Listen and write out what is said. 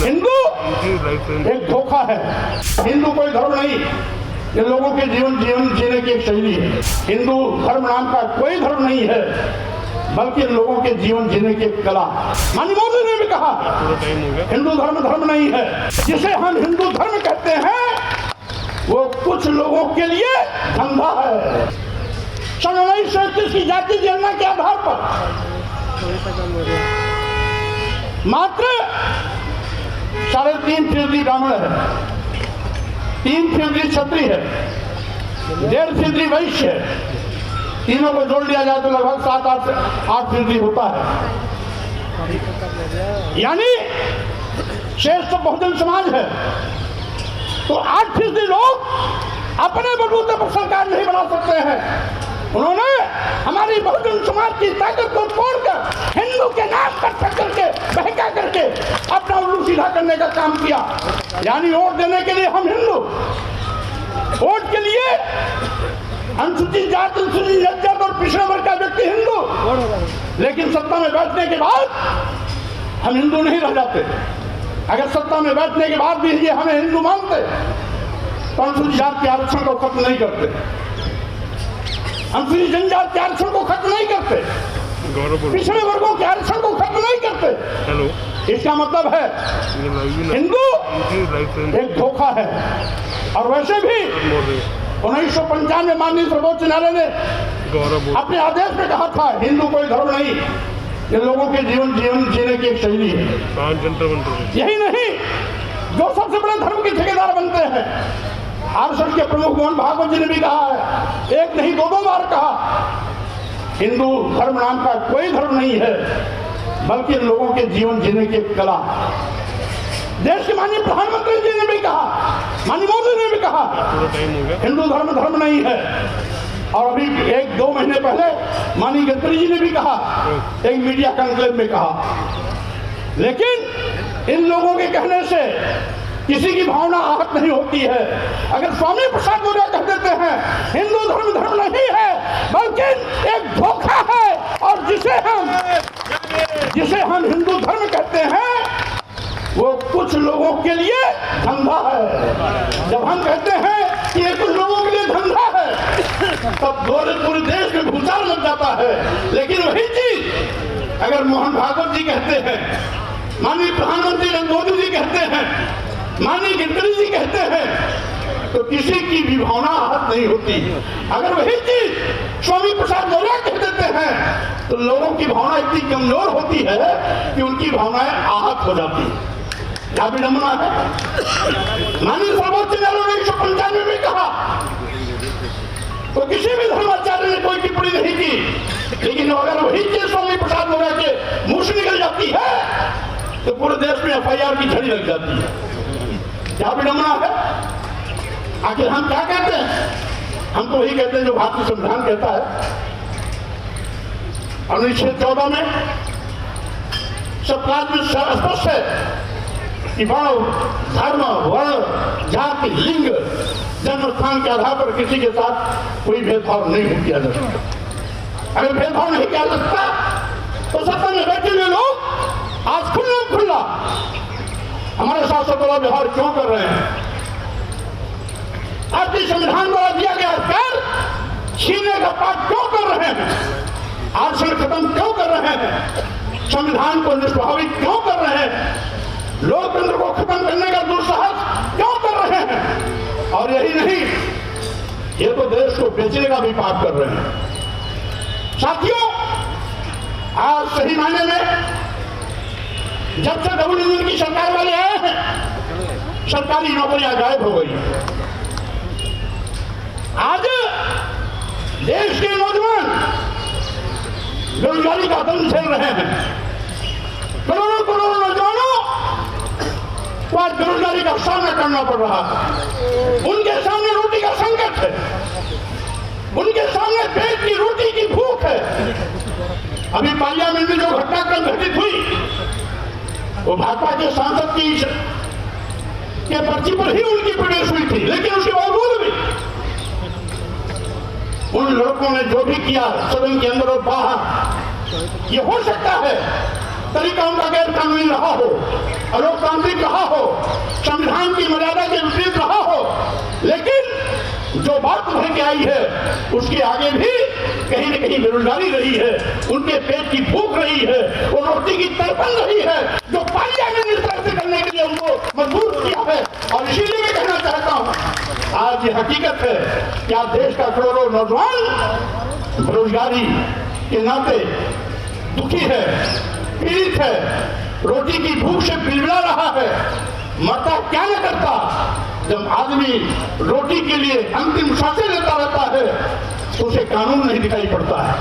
हिंदू एक धोखा है। हिंदू कोई धर्म नहीं, ये लोगों के जीवन जीने की एक शैली है। हिंदू धर्म नाम का कोई धर्म नहीं है, बल्कि लोगों के जीवन जीने की एक कला। माननीय मोदी ने भी कहा हिंदू धर्म नहीं है। जिसे हम हिंदू धर्म कहते हैं वो कुछ लोगों के लिए धंधा है। सन 1931 की जाति जनगणना के आधार पर मात्र 3.5% ब्राह्मण है, 3% क्षत्रिय है, 1.5% वैश्य है। तीनों को जोड़ लिया जाए तो लगभग 7-8% होता है। यानी शेष तो बहुजन समाज है। तो 8% लोग अपने बलबूते पर सरकार नहीं बना सकते हैं। उन्होंने हमारी बहुजन समाज की ताकत को तोड़कर हिंदू के नाम पर टक्कर के बहका करके अपना उल्लू सीधा करने का काम किया। यानी वोट देने के लिए हम हिंदू, वोट के लिए अनुसूचित जाति, अनुसूचित जनजाति और पिछड़े वर्ग का व्यक्ति हिंदू, लेकिन सत्ता में बैठने के बाद हम हिंदू नहीं रह जाते। अगर सत्ता में बैठने के बाद भी ये हमें हिंदू मानते तो अनुसूचित जाति के आरक्षण को खत्म नहीं करते, अनुसूचित जनजाति के आरक्षण को खत्म नहीं करते, पिछड़े वर्गों के आरक्षण को खत्म नहीं करते। इसका मतलब है हिंदू एक धोखा है। और वैसे भी 1995 में माननीय सर्वोच्च न्यायालय ने अपने आदेश में कहा था हिंदू कोई धर्म नहीं, ये लोगों के जीवन जीने की एक शैली है। यही नहीं, जो सबसे बड़े धर्म के ठेकेदार बनते हैं, आरएसएस के प्रमुख मोहन भागवत जी ने भी कहा है, एक नहीं 2 बार कहा, हिंदू धर्म नाम का कोई धर्म नहीं है, बल्कि लोगों के जीवन जीने की एक कला। देश के माननीय प्रधानमंत्री जी ने भी कहा, माननीय मोदी ने भी कहा हिंदू धर्म नहीं है। और अभी 1-2 महीने पहले माननीय गडकरी जी ने भी कहा, एक मीडिया कॉन्क्लेव में कहा। लेकिन इन लोगों के कहने से किसी की भावना आहत नहीं होती है। अगर स्वामी प्रसाद मौर्य कह देते हैं हिंदू धर्म नहीं है बल्कि एक धोखा है, और जिसे हम हिंदू धर्म कहते हैं वो कुछ लोगों के लिए धंधा है। जब हम कहते हैं कि ये कुछ लोगों के लिए धंधा है तब पूरे देश में भूचाल मच जाता है। लेकिन वही चीज अगर मोहन भागवत जी कहते हैं, माननीय प्रधानमंत्री नरेंद्र मोदी जी कहते हैं, माननीय गडकरी जी कहते हैं, तो किसी की भी भावना आहत नहीं होती। अगर वही चीज स्वामी प्रसाद मौर्य कह देते हैं तो लोगों की भावना इतनी कमजोर होती है कि उनकी भावनाएं आहत हो जाती है। क्या विडंबना है। माननीय सर्वोच्च न्यायालय ने 1995 में कहा तो किसी भी धर्माचार्य ने कोई टिप्पणी नहीं की, लेकिन अगर वही चीज स्वामी प्रसाद मौर्य के मुंह से निकल जाती है तो पूरे देश में FIR की झड़ी लग जाती है। क्या विडंबना है। आखिर हम क्या कहते हैं? हम तो वही कहते हैं जो भारतीय संविधान कहता है। अनुच्छेद 14 में सबका स्पष्ट है कि धर्म, वर्ण, जाति, लिंग, जन्म स्थान के आधार पर किसी के साथ कोई भेदभाव नहीं किया जा सकता। अगर भेदभाव नहीं किया जा सकता तो सत्ता में बैठे हुए लोग आज खुला हमारे साथ सत्ता व्यवहार क्यों कर रहे हैं? भारतीय संविधान द्वारा दिया गया अधिकार छीनने का पाप क्यों कर रहे हैं? आरक्षण खत्म क्यों कर रहे हैं? संविधान को निष्प्रभावित क्यों कर रहे हैं? लोकतंत्र को खत्म करने का दुस्साहस क्यों कर रहे हैं? और यही नहीं, ये तो देश को बेचने का भी पाप कर रहे हैं। साथियों, आज सही मायने में जब से डबल इंजन की सरकार वाले आए हैं सरकारी नौकरियां गायब हो गई। आज देश के नौजवान बेरोजगारी का दंड झेल रहे हैं। करोड़ों नौजवानों को आज बेरोजगारी का सामना करना पड़ रहा है। उनके सामने रोटी का संकट है, उनके सामने पेट की रोटी की भूख है। अभी पार्लियामेंट में जो घटनाक्रम घटित हुई वो भाजपा के सांसद के पर्ची पर ही उनकी प्रवेश हुई थी, लेकिन उसके बावजूद भी उन लड़कों ने जो भी किया सदन के अंदर और बाहर, ये हो सकता है तरीका उनका गैर कानूनी रहा हो, अलोकतांत्रिक रहा हो, संविधान की मर्यादा के विपरीत रहा हो, लेकिन जो बात उभर के आई है उसके आगे भी कहीं न कहीं बेरोजगारी रही है, उनके पेट की भूख रही है, वो रोटी की तड़पन रही है, जो पार्लियामेंट इस तरह से करने के लिए उनको मजबूर किया है। और इसीलिए मैं कहना चाहता हूं, आज ये हकीकत है कि आज देश का करोड़ों नौजवान बेरोजगारी के नाते दुखी है, पीड़ित है, रोटी की भूख से बिलबिला रहा है। मरता क्या न करता, जब आदमी रोटी के लिए अंतिम सांसें लेता रहता है तो उसे कानून नहीं दिखाई पड़ता है।